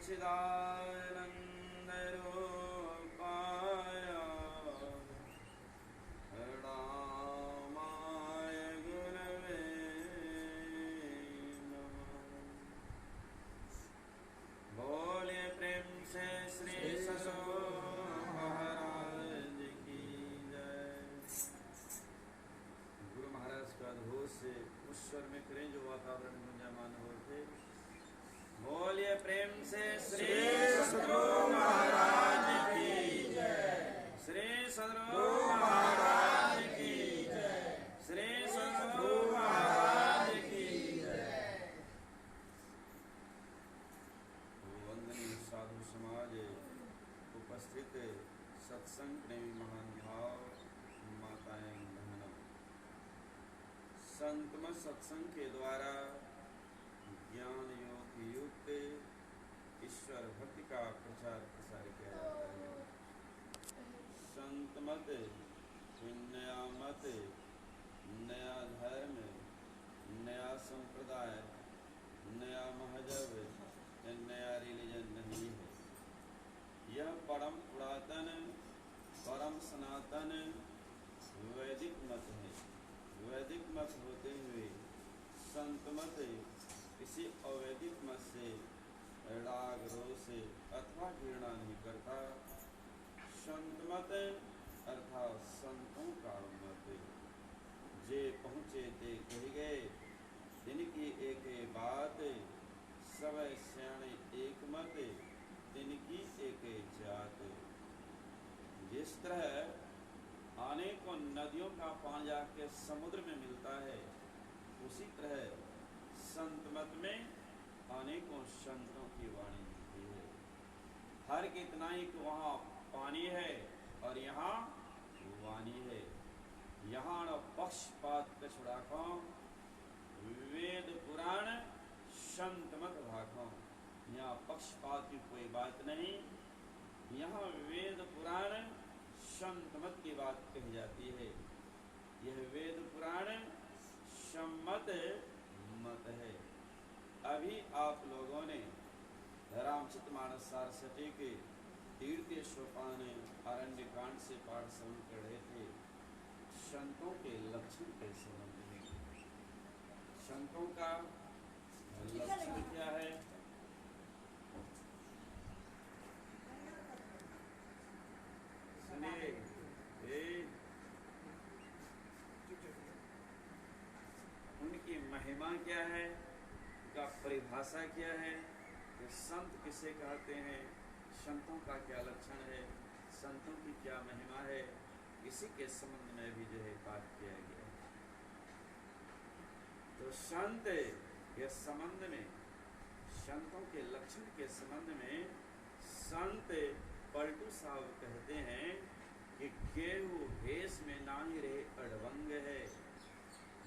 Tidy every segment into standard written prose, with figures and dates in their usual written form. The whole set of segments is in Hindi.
सच्चिदानन्दरूपाय रामाय गुरवे नमः। बोलिए प्रेम से श्री सद्गुरु महाराज की जय। गुरु महाराज का अद्भुत से उस स्वर में करें जो वातावरण गुंजायमान हो थे। बोलिए प्रेम से श्री सद्गुरु महाराज की जय। श्री सद्गुरु महाराज की जय। श्री सद्गुरु महाराज की जय। वंदनीय साधु समाज, उपस्थित सत्संग प्रेमी महान भाव, माताएं बहनों, संतमत सत्संग के द्वारा ज्ञान योग युक्त ईश्वर भक्ति का प्रचार प्रसार किया जाता है। संत मत, नया मत, नया धर्म, नया संप्रदाय, नया महजब, नया रिलीजन नहीं है। यह परम पुरातन, परम सनातन वैदिक मत है। वैदिक मत होते हुए संत मत किसी अवैदिक मत से राग रोष अथवा घृणा नहीं करता। संत मत अर्थात संतों का मत, जे पहुँचे ते कह गए, जिनकी एक बात, सब श्याणे एक मत, तिनकी एक जात। जिस तरह अनेकों नदियों का पानी जाके समुद्र में मिलता है, उसी तरह संत मत में अनेकों संतों की वाणी मिलती है। हर कितना ही कि वहाँ पानी है और यहाँ वाणी है। यहाँ न पक्षपात कछुड़ाखों, वेद पुराण संत मत भाखों। यहाँ पक्षपात की कोई बात नहीं। यहाँ वेद पुराण संत मत की बात कही जाती है। यह वेद पुराण सम्मत मत है। अभी आप लोगों ने रामचरितमानस सारस्वती के तीर्थीय सोपान अरण्य कांड से पाठ श्रवण कर रहे थे। संतों के लक्षण के संबंध में, संतों का लक्षण क्या है? सुनिए, उनकी महिमा क्या है, उनका परिभाषा क्या है, कि संत किसे कहते हैं, संतों का क्या लक्षण है, संतों की क्या महिमा है, इसी के संबंध में भी जो है पाठ किया गया है। तो संत के संबंध में, संतों के लक्षण के संबंध में संत पलटू साहब कहते हैं कि केहू भेष में नाही रहे अड़वंग है,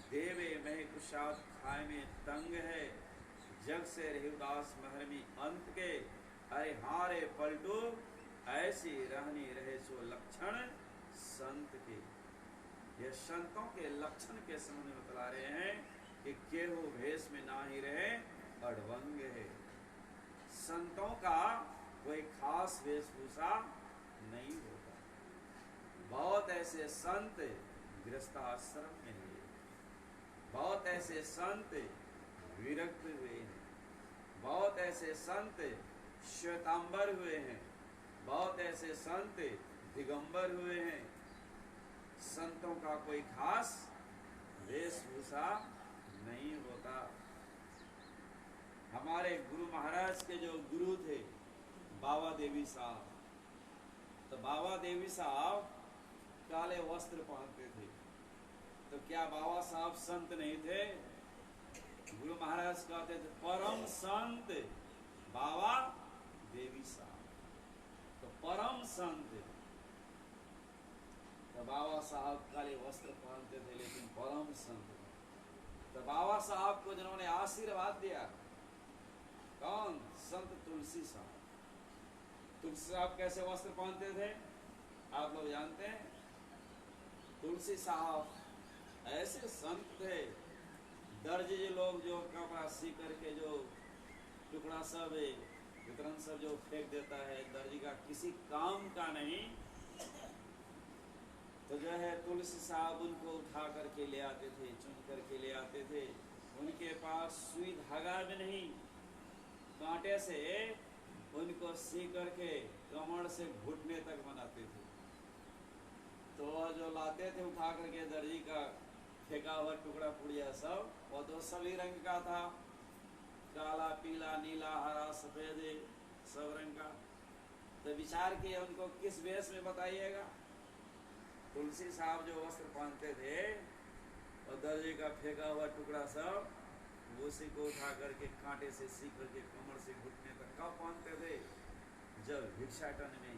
देवे मह कुशात खाए में तंग है, जग से रहे उदास महरमी अंत के, अरे हारे पलटू ऐसी रहनी रहे सो लक्षण संत के। यह संतों के लक्षण के संबंध में बता रहे हैं कि केहू भेष में नाही रहे अड़वंग है। संतों का कोई खास वेशभूषा नहीं होता। बहुत ऐसे संत गृहस्थाश्रम में हैं, बहुत ऐसे संत विरक्त हुए हैं, बहुत ऐसे संत श्वेतांबर हुए हैं, बहुत ऐसे संत दिगंबर हुए हैं। संतों का कोई खास वेशभूषा नहीं होता। हमारे गुरु महाराज के जो गुरु थे बाबा देवी साहब, तो बाबा देवी साहब काले वस्त्र पहनते थे। तो क्या बाबा साहब संत नहीं थे? गुरु महाराज कहते थे परम संत बाबा देवी साहब। तो परम संत, तो बाबा साहब काले वस्त्र पहनते थे लेकिन परम संत। तो बाबा साहब को जिन्होंने आशीर्वाद दिया, कौन? संत तुलसी साहब। तुलसी साहब कैसे वस्त्र पहनते थे आप लोग जानते हैं? तुलसी साहब ऐसे संत थे, दर्जी लोग जो कपड़ा सी करके जो टुकड़ा सब वितरण सब जो फेंक देता है, दर्जी का किसी काम का नहीं। तो जो है तुलसी साहब उनको उठा करके ले आते थे, चुन करके ले आते थे। उनके पास सुई धागा भी नहीं, कांटे से उनको सी करके कमर से घुटने तक बनाते थे। तो जो लाते थे उठा करके दर्जी का फेंका हुआ टुकड़ा पुड़िया सब, वो तो सभी रंग का था, काला, पीला, नीला, हरा, सफेद, सब रंग का। तो विचार किए उनको किस वेश में बताइएगा। तुलसी साहब जो वस्त्र पहनते थे और दर्जी का फेंका हुआ टुकड़ा सब, उसी को उठा करके कांटे से सी करके कमर से घुटने तक कब पहनते थे? जब भिक्षाटन में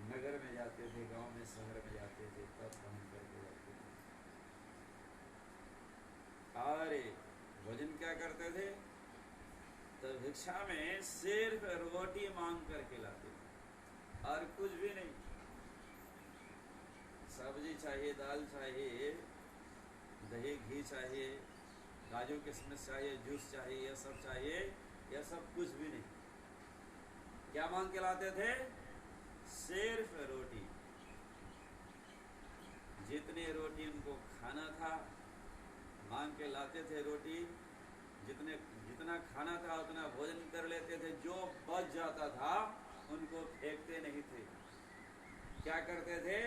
नगर में जाते थे, गांव में, शहर में जाते थे, तब पहन करके जाते थे। अरे भोजन क्या करते थे? तो भिक्षा में सिर्फ रोटी मांग करके लाते थे और कुछ भी नहीं। सब्जी चाहिए, दाल चाहिए, दही घी चाहिए, काजू किशमिश चाहिए, जूस चाहिए, यह सब चाहिए, यह सब कुछ भी नहीं। क्या मांग के लाते थे? सिर्फ रोटी। जितनी रोटी उनको खाना था मांग के लाते थे रोटी, जितना खाना था उतना भोजन कर लेते थे। जो बच जाता था उनको फेंकते नहीं थे। क्या करते थे?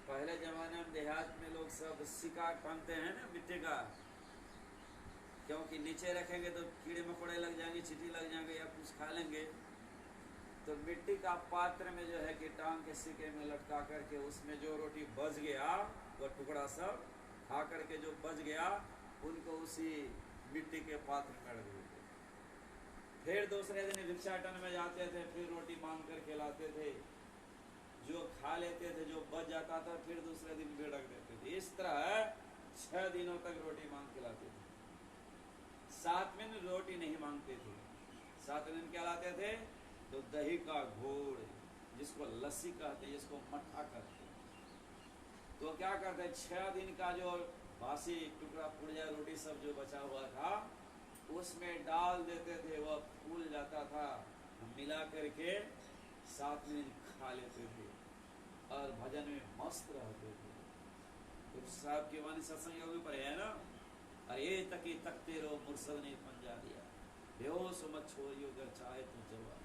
पहले जमाने में देहात में लोग सब सिक्का टांगते हैं ना मिट्टी का, क्योंकि नीचे रखेंगे तो कीड़े मकोड़े लग जाएंगे, चींटी लग जाएंगे या कुछ खा लेंगे। तो मिट्टी का पात्र में जो है कि टांग के सिक्के में लटका करके उसमें जो रोटी बच गया, वो टुकड़ा सब खा करके जो बच गया उनको उसी मिट्टी के पात्र में रख देते। फिर दूसरे दिन भिक्षाटन में जाते थे, फिर रोटी मांग करके लाते थे। जो खा लेते थे, जो बच जाता था, फिर दूसरे दिन भी रख देते थे। इस तरह 6 दिनों तक रोटी मांग के लाते थे। 7वें दिन रोटी नहीं मांगते थे। 7वें दिन क्या लाते थे? तो दही का घोड़, जिसको लस्सी कहते, जिसको मट्ठा कहते। तो क्या करते? 6 दिन का जो बासी टुकड़ा पुड़िया रोटी सब जो बचा हुआ था उसमें डाल देते थे, वह फूल जाता था, मिला करके 7वें दिन खा लेते थे और भजन में मस्त रहते थे। तो साहब की वाणी सत्संग योग पर है ना, अरे तकी तकते रहो मुर्सद ने पंजा दिया, बेहोश मत छोड़ियो अगर चाहे तो जवाब।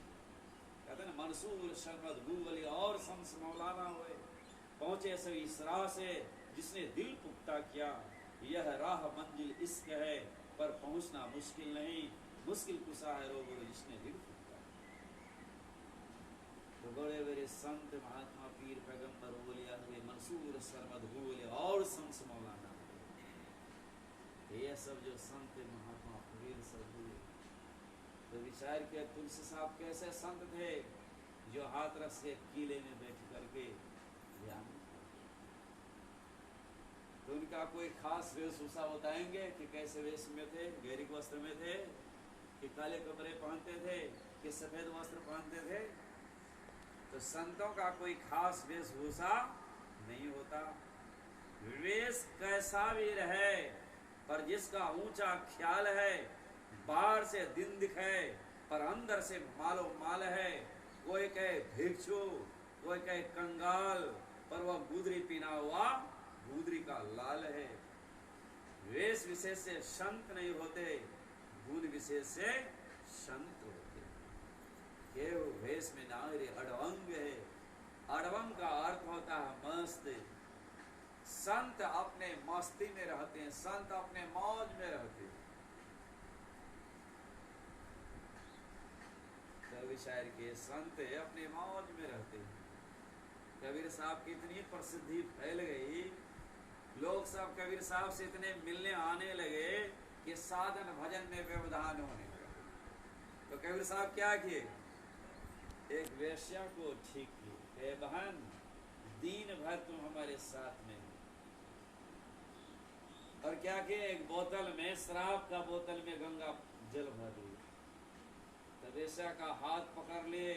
कहते ना, मंसूर शरमद गूगली और शम्स मौलाना हुए, पहुंचे सभी सरा से जिसने दिल पुख्ता किया। यह राह मंजिल इश्क है पर पहुंचना मुश्किल नहीं, मुश्किल कुशा है रो जिसने दिल पुख्ता। तो बड़े बड़े संत महात्मा पीर पैगंबर बोलिया हुए, मंसूर शरमद गूगली और शम्स मौलाना हुए। ये सब जो संत महात्मा पीर सब हुए, तो विचार किया तुलसी साहब कैसे संत थे, जो हाथ रस के किले में बैठ करके ध्यान। तो उनका कोई खास वेशभूषा बताएंगे कि कैसे वेश में थे? गहरी वस्त्र में थे कि काले कपड़े पहनते थे कि सफेद वस्त्र पहनते थे? तो संतों का कोई खास वेशभूषा नहीं होता। वेश कैसा भी रहे, पर जिसका ऊंचा ख्याल है, बाहर से दिन दिखे पर अंदर से मालो माल है। कोई कहे भिक्षु, कोई कहे कंगाल, पर वह गुदरी पीना हुआ गुदरी का लाल है। वेश विशेष से संत नहीं होते, गुण विशेष से संत होते। केव वेश में नागरी अड़वंग है। अड़वंग का अर्थ होता है मस्त। संत अपने मस्ती में रहते हैं, संत अपने मौज में रहते हैं। कवि शायर के संत अपने मौज में रहते हैं। कबीर साहब की इतनी प्रसिद्धि फैल गई, लोग सब कबीर साहब से इतने मिलने आने लगे कि साधन भजन में व्यवधान होने लगे। तो कबीर साहब क्या किए? एक वेश्या को ठीक किए, बहन दिन भर तुम हमारे साथ में। और क्या किए? एक बोतल में, शराब का बोतल में गंगा जल भर दिए। तो वेश्या का हाथ पकड़ लिए,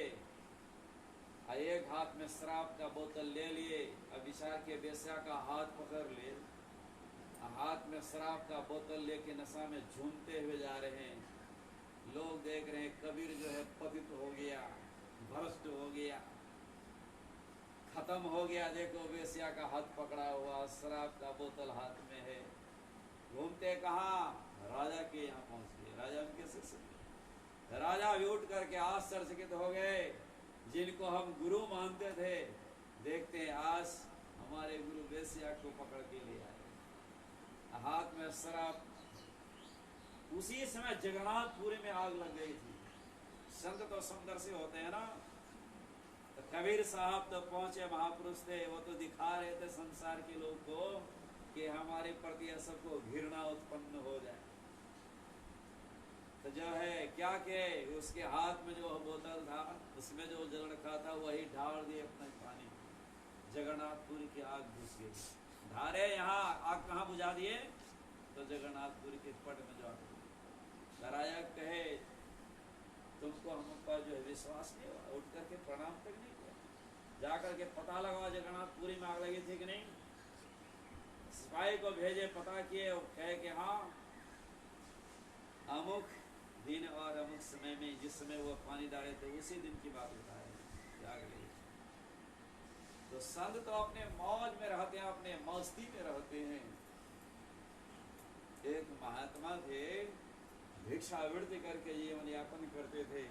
एक हाथ में शराब का बोतल ले लिए। अब विचार के वेश्या का हाथ पकड़ लिए, हाथ में शराब का बोतल लेके नशा में झूमते हुए जा रहे हैं। लोग देख रहे हैं कबीर जो है पतित हो गया, भ्रष्ट हो गया, खत्म हो गया। देखो वेश्या का हाथ पकड़ा हुआ, शराब का बोतल हाथ में है, घूमते कहाँ, राजा के यहाँ पहुंच गए। राजा उनके शिष्य, राजा भी उठ करके आश्चर्यचकित हो गए। जिनको हम गुरु मानते थे, देखते हैं आज हमारे गुरु वेश्या को पकड़ के ले आए, हाथ में शराब। उसी समय जगन्नाथपुरी में आग लग गई थी। संत तो समदर्शी होते हैं ना, तो कबीर साहब तो पहुंचे, महापुरुष थे, वो तो दिखा रहे थे संसार के लोग को कि हमारे प्रति सबको घृणा उत्पन्न हो जाए। तो जो है क्या के उसके हाथ में जो बोतल था, उसमें जो जल रखा था, वही ढाल दिए अपने पानी। जगन्नाथपुरी की आग घुस गई। धारे यहाँ आग कहाँ बुझा दिए, तो जगन्नाथपुरी के पट में जो आग। राजा कहे तुमको हम पर जो है विश्वास नहीं हुआ, उठ करके प्रणाम तक नहीं किया, जाकर के पता लगाओ जगन्नाथपुरी में आग लगी थी कि नहीं। सिपाही को भेजे, पता किए, और कहे कि हाँ अमुक दिन और अमुक समय में जिस समय वो पानी डाले थे उसी दिन की बात बताए, आग लगी। तो संत तो अपने मौज में रहते हैं, अपने मस्ती में रहते हैं। एक महात्मा थे, भिक्षावृत्ति करके जीवन यापन करते थे।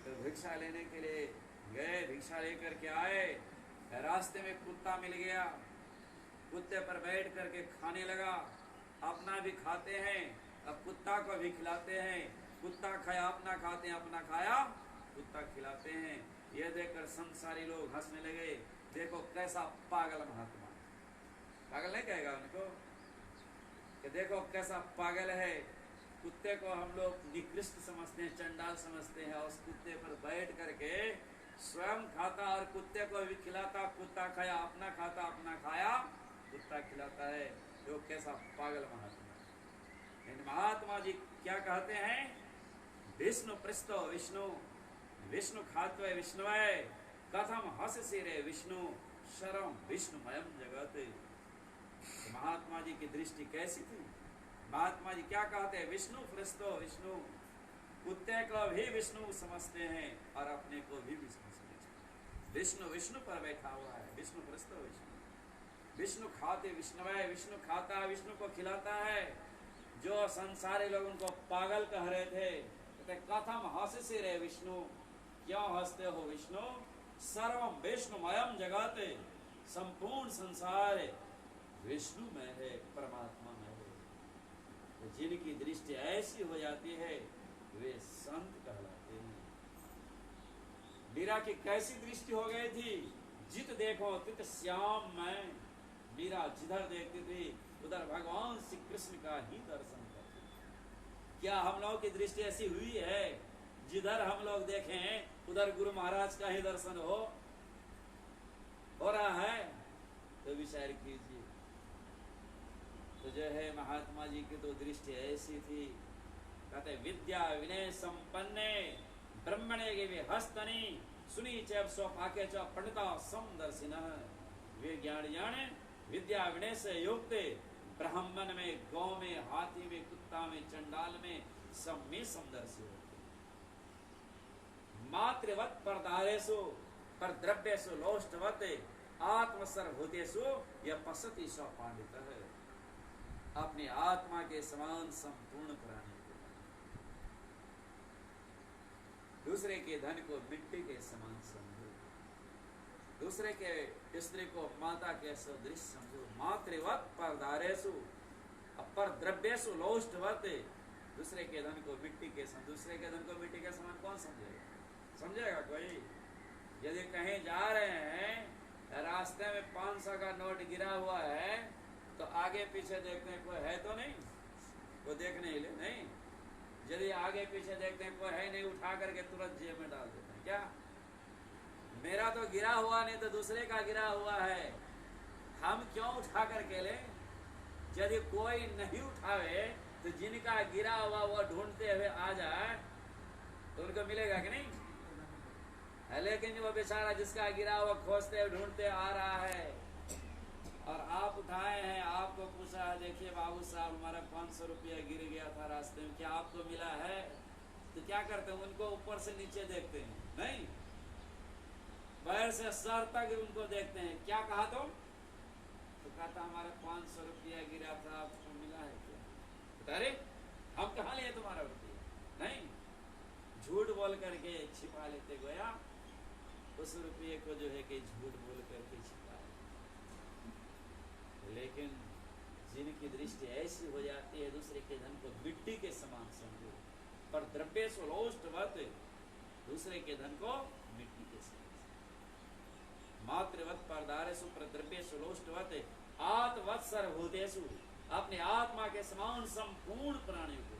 तो भिक्षा लेने के लिए गए, भिक्षा लेकर के आए, रास्ते में कुत्ता मिल गया, कुत्ते पर बैठ करके खाने लगा। अपना भी खाते हैं, अब कुत्ता को भी खिलाते हैं। कुत्ता खाया अपना खाते हैं, अपना खाया कुत्ता खिलाते हैं। ये देखकर संसारी लोग हंसने लगे। देखो कैसा पागल महात्मा, पागल नहीं कहेगा उनको कि देखो कैसा पागल है। कुत्ते को हम लोग निकृष्ट समझते हैं, चंडाल समझते हैं, और उस कुत्ते पर बैठ करके स्वयं खाता और कुत्ते को भी खिलाता। कुत्ता खाया अपना खाता, अपना खाया कुत्ता खिलाता है। जो कैसा पागल महात्मा। इन महात्मा जी क्या कहते हैं, विष्णु पृष्ठो विष्णु, विष्णु खात्वे विष्णुवे, कथम हस सिरे विष्णु, शरम विष्णुमयम जगत। महात्मा जी की दृष्टि कैसी थी। महात्मा जी क्या कहते हैं, विष्णु पृष्ठो विष्णु, कुत्ते को भी विष्णु समझते हैं और अपने को भी विष्णु समझते हैं। विष्णु विष्णु पर बैठा हुआ है, विष्णु पृष्ठो विष्णु। विष्णु खाते विष्णुवे, विष्णु खाता है, विष्णु को खिलाता है। जो संसारी लोग उनको पागल कह रहे थे, कथम हंस रे विष्णु, क्यों हंसते हो विष्णु, सर्वम विष्णुमयम जगत, संपूर्ण संसार विष्णु में है, परमात्मा में है। तो जिनकी दृष्टि ऐसी हो जाती है वे संत कहलाते हैं। मीरा की कैसी दृष्टि हो गई थी, जित देखो तित श्याम में। मीरा जिधर देखती थी उधर भगवान श्री कृष्ण का ही दर्शन करती। क्या हम लोगों की दृष्टि ऐसी हुई है, जिधर हम लोग देखें उधर गुरु महाराज का ही दर्शन हो रहा है? तो विचार कीजिए। तो जो है महात्मा जी की तो दृष्टि ऐसी थी, कहते विद्या विनय संपन्ने, ब्रह्मणे के वे हस्तनी, सुनी चैव स्वपाके च पंडिता समदर्शिनः। वे ज्ञान जाने, विद्या विनय से युक्त, ब्राह्मण में, गौ में, हाथी में, कुत्ता में, चंडाल में, सब में समदर्शी होते। मातृवत परदारेषु पर द्रव्येषु लोष्टवत, आत्मसर्वभूतेषु यः पश्यति स पांडितः। अपनी आत्मा के समान संपूर्ण प्राणी को, दूसरे के धन को मिट्टी के समान समझो, दूसरे के स्त्री को माता के सदृश समझो। मातृवत परदारेषु अपर द्रव्येषु लोष्टवत, दूसरे के धन को मिट्टी के समान। दूसरे के धन को मिट्टी के समान कौन समझेगा? समझेगा कोई? यदि कहीं जा रहे हैं, रास्ते में 500 का नोट गिरा हुआ है, तो आगे पीछे देखते हैं कोई है तो नहीं, वो देखने ही ले नहीं। यदि आगे पीछे देखते हैं कोई है नहीं, उठा करके तुरंत जेब में डाल देते हैं। क्या मेरा तो गिरा हुआ नहीं तो दूसरे का गिरा हुआ है, हम क्यों उठा करके ले? यदि कोई नहीं उठावे तो जिनका गिरा हुआ वो ढूंढते हुए आ जाए तो उनको मिलेगा कि नहीं? लेकिन वो बेचारा जिसका गिरा हुआ खोजते हुए ढूंढते आ रहा है, और आप उठाए हैं, आपको पूछा, देखिए बाबू साहब हमारा 500 रुपया गिर गया था रास्ते में, क्या आपको मिला है? तो क्या करते हैं, उनको ऊपर से नीचे देखते हैं, नहीं, पैर से सर तक उनको देखते हैं। क्या कहा तुम? तो कहता हमारा 500 रुपया गिरा था, आपको मिला है क्या? अरे हम कहाँ लिए तुम्हारा रुपया? नहीं, झूठ बोल करके छिपा लेते गोया, उस रुपये को जो है कि झूठ बोल करके छिपा। लेकिन जिनकी दृष्टि ऐसी हो जाती है, दूसरे के धन को मिट्टी के समान समझो, पर द्रव्य सुलोष्टवत, दूसरे के धन को मिट्टी के समान, मातृवत परदारेषु प्रद्रव्य सुलोष्टवत आत्मवत्सर भूतेषु, अपने आत्मा के समान संपूर्ण प्राणियों को,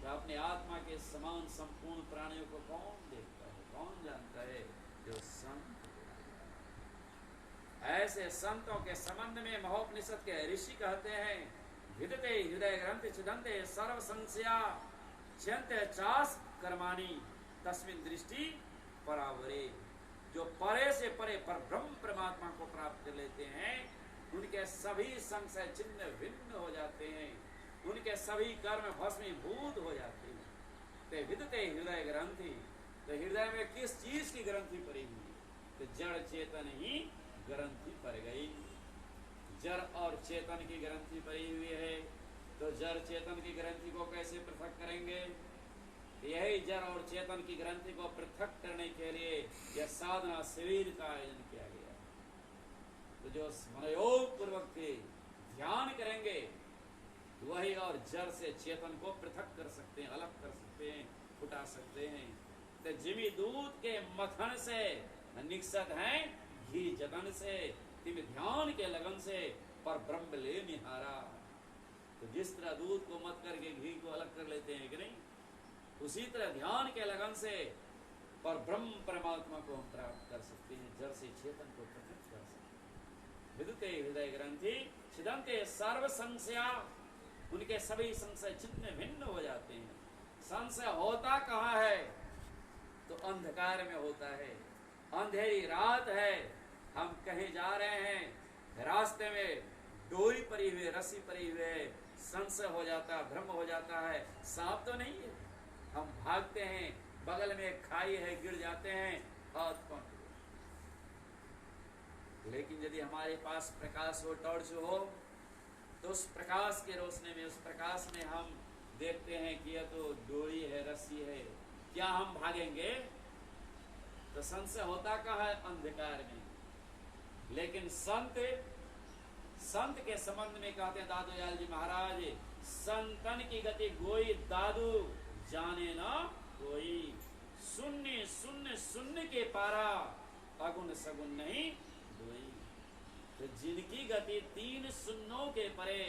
तो अपने आत्मा के समान संपूर्ण प्राणियों को कौन देखता है, कौन जानता है? जो संत। ऐसे संतों के संबंध में महोपनिषद के ऋषि कहते हैं, विदते हृदय ग्रंथि छिदन्ते सर्व संशया छिदन्ते चास कर्माणि तस्मिन् दृष्टि परावरे। जो परे से परे पर ब्रह्म परमात्मा को प्राप्त कर लेते हैं, उनके सभी संशय छिन्न भिन्न हो जाते हैं, उनके सभी कर्म भस्मीभूत हो जाते हैं। ते विदते हृदय ग्रंथि, तो हृदय में किस चीज की ग्रंथि पड़ी हुई है? तो जड़ चेतन ही ग्रंथि पड़ गई। जड़ और चेतन की ग्रंथि पड़ी हुई है, तो जड़ चेतन की ग्रंथि को कैसे पृथक करेंगे? यही जड़ और चेतन की ग्रंथि को पृथक करने के लिए यह साधना शिविर का आयोजन किया गया। तो जो मनयोग पूर्वक के ध्यान करेंगे, वही और जड़ से चेतन को पृथक कर सकते हैं, अलग कर सकते हैं, उठा सकते हैं। तो जिमी दूध के मथन से निकसत हैं घी जतन से, तिम ध्यान के लगन से पर ब्रह्म ले निहारा। तो जिस तरह दूध को मत करके घी को अलग कर लेते हैं कि नहीं, उसी तरह ध्यान के लगन से पर ब्रह्म परमात्मा को हम प्राप्त कर सकते हैं, जड़ से चेतन को पृथक कर सकते हैं। विदुते हृदय ग्रंथि छिदन्ते सर्व संशया, उनके सभी संशय छिन्न भिन्न हो जाते हैं। संशय होता कहाँ है? तो अंधकार में होता है। अंधेरी रात है, हम कहीं जा रहे हैं, रास्ते में डोरी पड़ी हुई, रस्सी पड़ी हुई है, संशय हो जाता है, भ्रम हो जाता है, सांप तो नहीं है, हम भागते हैं, बगल में एक खाई है, गिर जाते हैं, हाथ पहुंच। लेकिन यदि हमारे पास प्रकाश हो, टॉर्च हो, तो उस प्रकाश के रोशनी में, उस प्रकाश में हम देखते हैं कि यह तो डोरी है, रस्सी है, क्या हम भागेंगे? तो संशय होता कहाँ है? अंधकार में। लेकिन संत के संबंध में कहते हैं दादू दयाल जी महाराज, संतन की गति गोई दादू जाने ना कोई, शून्य शून्य शून्य के पारा, अगुण सगुण नहीं दोई। तो जिनकी गति 3 शून्यों के परे,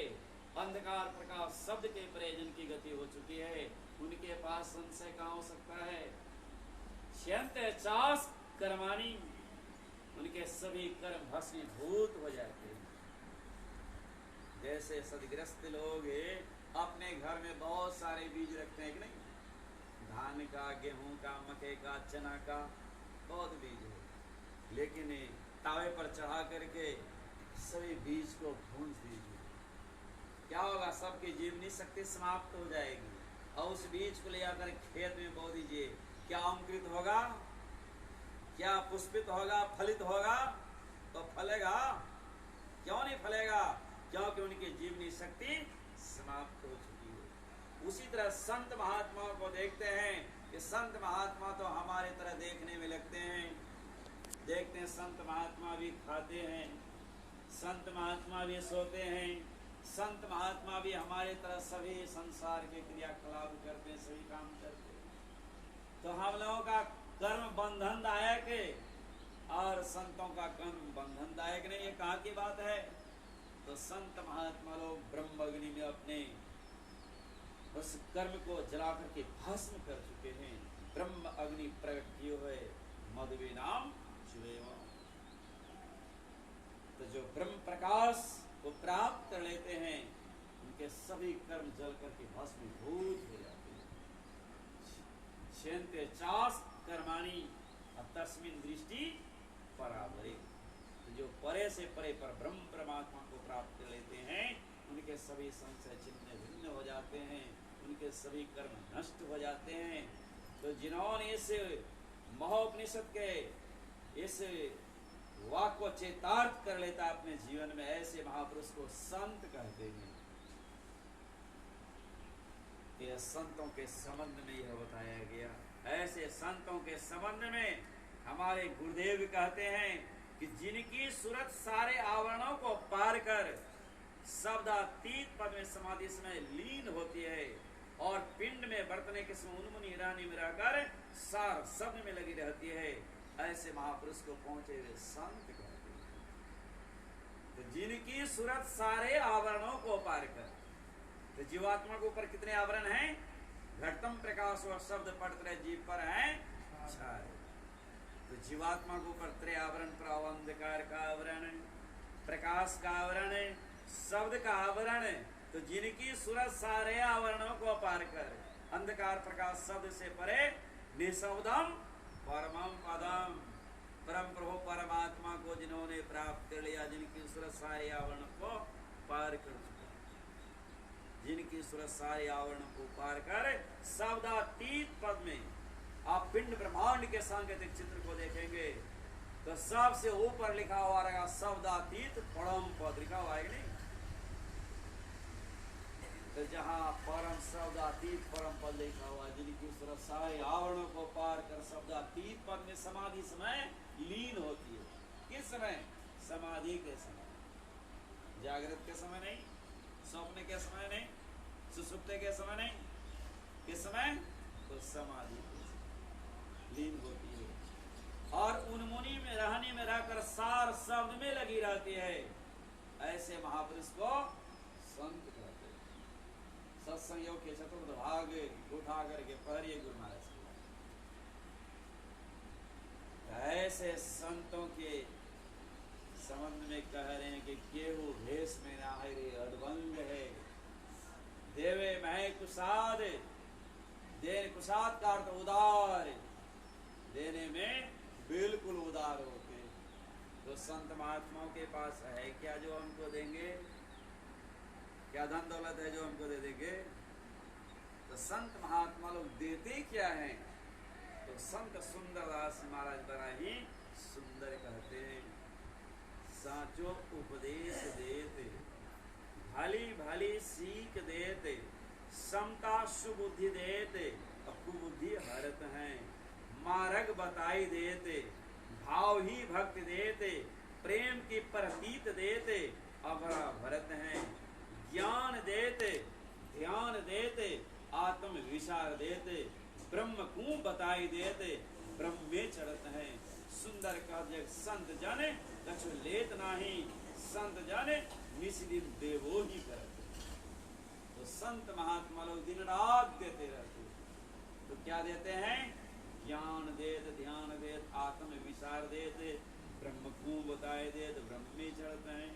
अंधकार प्रकाश शब्द के परे जिनकी गति हो चुकी है, उनके पास संशय कहाँ हो सकता है? छिदन्ते चास कर्माणि, उनके सभी कर्म भस्मीभूत हो जाते हैं। जैसे सदग्रस्त लोग अपने घर में बहुत सारे बीज रखते हैं कि नहीं, धान का, गेहूं का, मक्के का, चना का, बहुत बीज है, लेकिन तावे पर चढ़ा करके सभी बीज को भूंज दीजिए, क्या होगा? सबकी जीवनी शक्ति समाप्त हो जाएगी। और उस बीज को ले आकर खेत में बो दीजिए, क्या अंकुरित होगा? क्या पुष्पित होगा? फलित होगा? तो फलेगा? क्यों नहीं फलेगा? क्योंकि उनकी जीवनी शक्ति समाप्त हो चुकी है। उसी तरह संत महात्माओं को देखते हैं कि संत महात्मा तो हमारे तरह देखने में लगते हैं, देखते हैं संत महात्मा भी खाते हैं, संत महात्मा भी सोते हैं, संत महात्मा भी हमारे तरह सभी संसार के क्रियाकलाप करते हैं, सभी काम करते हैं। तो हम लोगों का कर्म बंधनदायक है और संतों का कर्म बंधनदायक नहीं, ये कहाँ की बात है? तो संत महात्मा लोग ब्रह्म अग्नि में अपने उस कर्म को जला करके भस्म कर चुके हैं। ब्रह्म अग्नि प्रकट किए हुए मधुवे नाम शिवेवा। तो जो ब्रह्म प्रकाश को प्राप्त कर लेते हैं, उनके सभी कर्म जल करके भस्मीभूत हो जाते हैं। छिदन्ते चास कर्माणि तस्मिन् दृष्टि परावरे। तो जो परे से परे पर ब्रह्म परमात्मा को प्राप्त कर लेते हैं, उनके सभी संशय छिन्न भिन्न हो जाते हैं, उनके उनके सभी कर्म नष्ट हो जाते हैं। तो जिन्होंने इस महोपनिषद के इस वाक्य को चेतार्थ कर लेता अपने जीवन में, ऐसे महापुरुष को संत कहते हैं। यह संतों के संबंध में यह बताया गया। ऐसे संतों के संबंध में हमारे गुरुदेव कहते हैं कि जिनकी सूरत सारे आवरणों को पार कर शब्दातीत पद में समाधि समय लीन होती है और पिंड में बरतने के समय उन्मुनी रानी में रहकर सार शब्द में लगी रहती है, ऐसे महापुरुष को पहुंचे हुए संत कहते हैं। तो जिनकी सूरत सारे आवरणों को पार कर, तो जीवात्मा के ऊपर कितने आवरण हैं? घटतम प्रकाश और शब्द पढ़ते जीव पर हैं छाए। तो जीवात्मा के ऊपर त्रय आवरण, अंधकार का आवरण, प्रकाश का आवरण, शब्द का आवरण। तो जिनकी सूरत सारे आवरणों को पार कर अंधकार प्रकाश शब्द से परे निःशब्दम परमम पदम, परम प्रभु परमात्मा को जिन्होंने प्राप्त कर लिया, जिनकी सूरत सारे आवरण को पार कर चुका, जिनकी सूरत सारे आवरण को पार कर शब्दातीत पद में आप पिंड ब्रह्मांड के सांकेतिक चित्र को देखेंगे तो सबसे ऊपर लिखा हुआ रहेगा शब्दातीत परम पद, लिखा हुआ है नहीं? तो जहाँ परम शब्दातीत परम पद लिखा हुआ, जिनकी सूरत सारे आवरणों को पार कर शब्दातीत पद में समाधि समय लीन होती है। किस समय? समाधि के समय, जागृत के समय नहीं, स्वप्न के समय नहीं, सुषुप्ति के समय नहीं, किस समय? तो समाधि के समय लीन होती है और उन्मुनी में रहने में रहकर सार शब्द में लगी रहती है। ऐसे महापुरुष को संत कहते हैं। सत्संग योग के चतुर्थ भाग उठा करके पढ़िए गुरु महाराज। ऐसे संतों के संबंध में कह रहे हैं कि केहू भेष में ना है रे अडबंग है, देवे मह कुसाद, देने कुसाद का अर्थ उदार, देने में बिल्कुल उदार होते। तो संत महात्माओं के पास है क्या जो हमको देंगे? क्या धन दौलत है जो हमको दे देंगे? तो संत महात्मा लोग देते क्या हैं? तो संत सुंदरदास महाराज बड़ा ही सुंदर कहते हैं, साचो उपदेश देते, भली भली सीख देते, समता सुबुद्धि देते, कुबुद्धि हरत हैं, मार्ग बताई देते, भाव ही भक्ति देते, प्रेम की प्रतीत देते, अभरा भरत हैं, ज्ञान देते, ध्यान देते, आत्म विचार देते, ब्रह्म को बताई देते, ब्रह्म में चढ़त हैं। सुंदर कहते संत जाने कछु लेत नाही, संत जाने निस्दिन देवो ही करते। तो संत महात्मा लोग दिन रात देते रहते। तो क्या देते हैं? ज्ञान देते, ध्यान देते, आत्म विचार देते, ब्रह्म को बताए देते, ब्रह्म में चढ़ते हैं।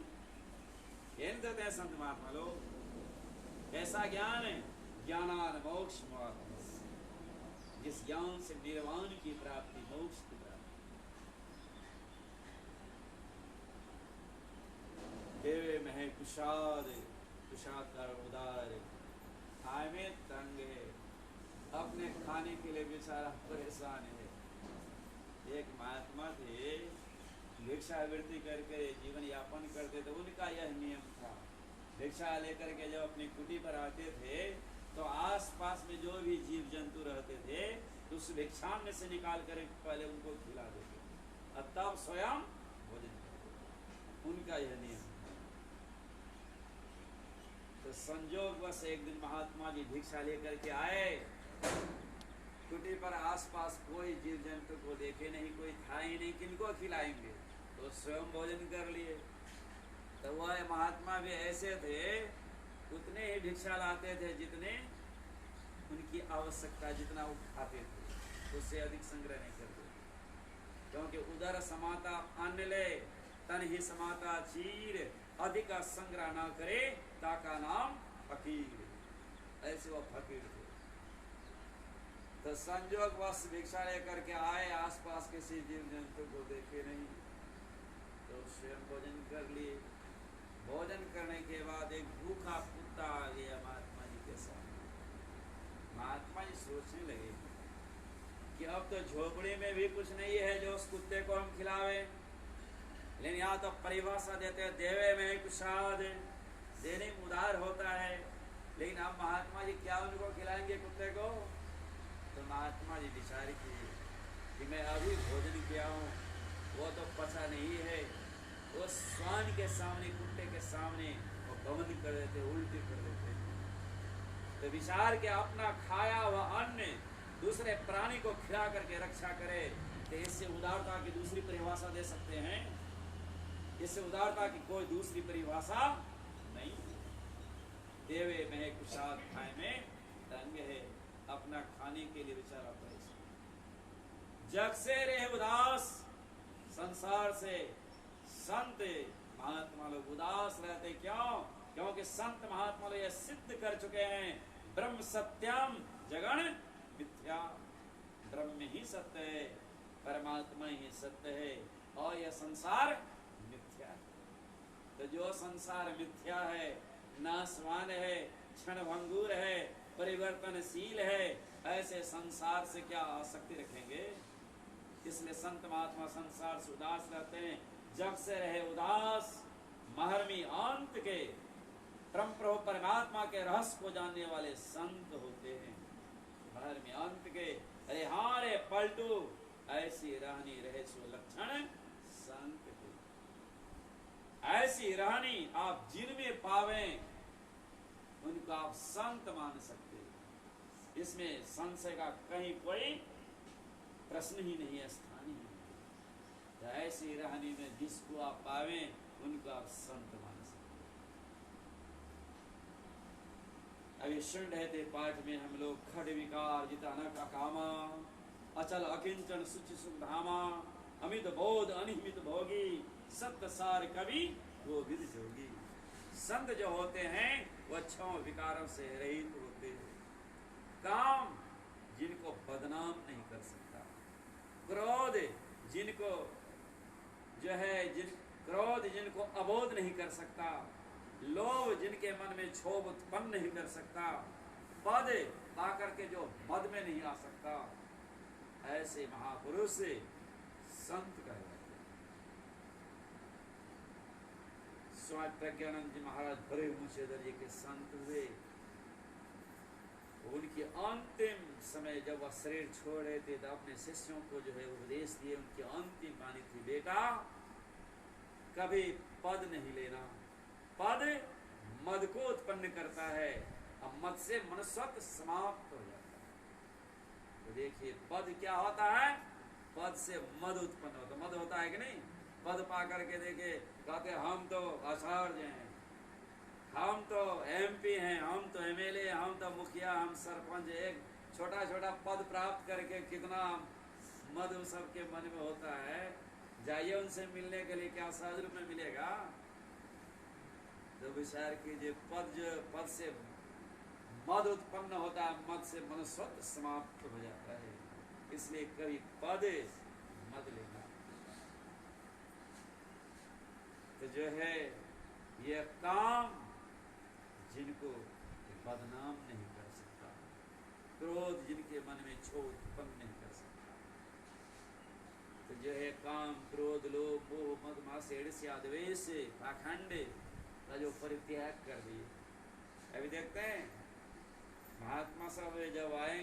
ये देते हैं संत महात्मा लोग। कैसा ज्ञान है? ज्ञानान मोक्ष मार्ग, जिस ज्ञान से निर्वाण की प्राप्ति, मोक्ष की प्राप्ति। देवे मह कुशाद, कुशाद का उदार, खाए में तंग है, अपने खाने के लिए बेचारा परेशान है। एक महात्मा थे, भिक्षावृत्ति करके जीवन यापन करते थे। उनका यह नियम था, भिक्षा लेकर के जब अपनी कुटी पर आते थे तो आसपास में जो भी जीव जंतु रहते थे तो उस भिक्षान में से निकाल कर पहले उनको खिला देते और तब स्वयं भोजन करते। उनका यह नियम। तो संजोग बस एक दिन महात्मा जी भिक्षा लेकर के आए, कुटी पर आसपास कोई जीव जंतु को देखे नहीं, कोई था ही नहीं, किनको खिलाएंगे? तो स्वयं भोजन कर लिए। तो वह महात्मा भी ऐसे थे, उतने ही भिक्षा लाते थे जितने उनकी आवश्यकता, जितना वो खाते थे, उससे अधिक संग्रह नहीं करते। क्योंकि उदर समाता अन्न ले, तन ही समाता चीर, अधिक संग्रह ना करे ताका नाम फकीर। ऐसे वो फकीर थे। तो संजोग वश भिक्षा लेकर के आए, आसपास किसी जीव जंतु को देखे नहीं, तो स्वयं भोजन कर लिए। भोजन करने के बाद एक भूखा कुत्ता आ गया महात्मा जी के सामने। सोचने लगे कि अब तो झोपड़ी में भी कुछ नहीं है जो उस कुत्ते को हम खिलावे, लेकिन यहाँ तो परिभाषा देते हैं देवे में कुशाद, देने में उधार होता है। लेकिन अब महात्मा जी क्या उनको खिलाएंगे कुत्ते को? तो महात्मा जी विचार किए कि मैं अभी भोजन किया हूँ, वो तो पचा नहीं है, वो स्वान के सामने, कुत्ते के सामने वो गमन कर देते, उल्टी कर देते। तो विचार के अपना खाया हुआ अन्न दूसरे प्राणी को खिला करके रक्षा करे, तो इससे उदारता की दूसरी परिभाषा दे सकते हैं? इससे उदारता की कोई दूसरी परिभाषा नहीं। देवे में कुशाद खाए में तंग है, अपना खाने के लिए बेचारा परेशान। जग से रहे उदास, संसार से संत महात्मा लोग उदास रहते। क्यों? क्योंकि संत महात्मा लोग यह सिद्ध कर चुके हैं ब्रह्म सत्यम जगन मिथ्या, ब्रह्म ही सत्य है, परमात्मा ही सत्य है, और यह संसार मिथ्या है। तो जो संसार मिथ्या है, नाशवान है, क्षणभंगुर है, परिवर्तनशील है, ऐसे संसार से क्या आसक्ति रखेंगे? इसलिए संत महात्मा संसार से उदास रहते हैं। जब से रहे उदास, महर्मी अंत के परम प्रभु परमात्मा के रहस्य को जानने वाले संत होते हैं। महर्मी अंत के अरे हाँ रे पलटू, ऐसी रहनी रहे सो लक्षण संत के। ऐसी रहनी आप जिनमें पावें उनको आप संत मान सकते हैं। इसमें संशय का कहीं कोई प्रश्न ही नहीं है, स्थान ही नहीं। तो ऐसी रहनी में जिसको आप पावें उनको आप संत मान सकते। अभी सुन रहे थे पाठ में हम लोग, खड विकार जिता न का कामा, अचल अकिंचन सुचि सुख धामा, अमित बोध अनिमित भोगी, सत्य सार कवि वो विद जोगी। संत जो होते हैं वह छह विकारों से रहित होते हैं। काम जिनको बदनाम नहीं कर सकता, क्रोध जिनको जो है क्रोध जिनको अबोध नहीं कर सकता, लोभ जिनके मन में क्षोभ उत्पन्न नहीं कर सकता, पद पाकर के जो मद में नहीं आ सकता, ऐसे महापुरुष संत कहलाते हैं। स्वामी प्रज्ञानंद जी महाराज बड़े ऊंचे दर्जे के संत हुए। उनके अंतिम समय जब वह शरीर छोड़ रहे थे तो अपने शिष्यों को जो है उपदेश दिए। उनकी अंतिम वाणी थी, बेटा कभी पद नहीं लेना, पद मद को उत्पन्न करता है और मद से मनुष्यत्व समाप्त हो जाता है। तो देखिए पद क्या होता है? पद से मद उत्पन्न होता, मद होता है कि नहीं? पद पा करके देखे कहते हम तो आचार्य हैं, हम तो एमपी हैं, हम तो एमएलए, हम तो मुखिया, हम सरपंच। एक छोटा छोटा पद प्राप्त करके कितना मद सबके मन में होता है। जाइए उनसे मिलने के लिए, क्या सहज रूप में मिलेगा? तो विचार कीजिए, पद से मद उत्पन्न होता है, मद से मनुष्यत्व समाप्त हो जाता है। इसलिए कभी पद मद लेना। तो जो है ये काम जिनको बदनाम नहीं कर सकता, क्रोध जिनके मन में क्षोभ उत्पन्न नहीं कर सकता, तो जो है काम, क्रोध, लोभ, मोह, मद, मात्सर्य, ईर्ष्या, द्वेष, पाखंड का जो परित्याग कर दिए। अभी देखते हैं महात्मा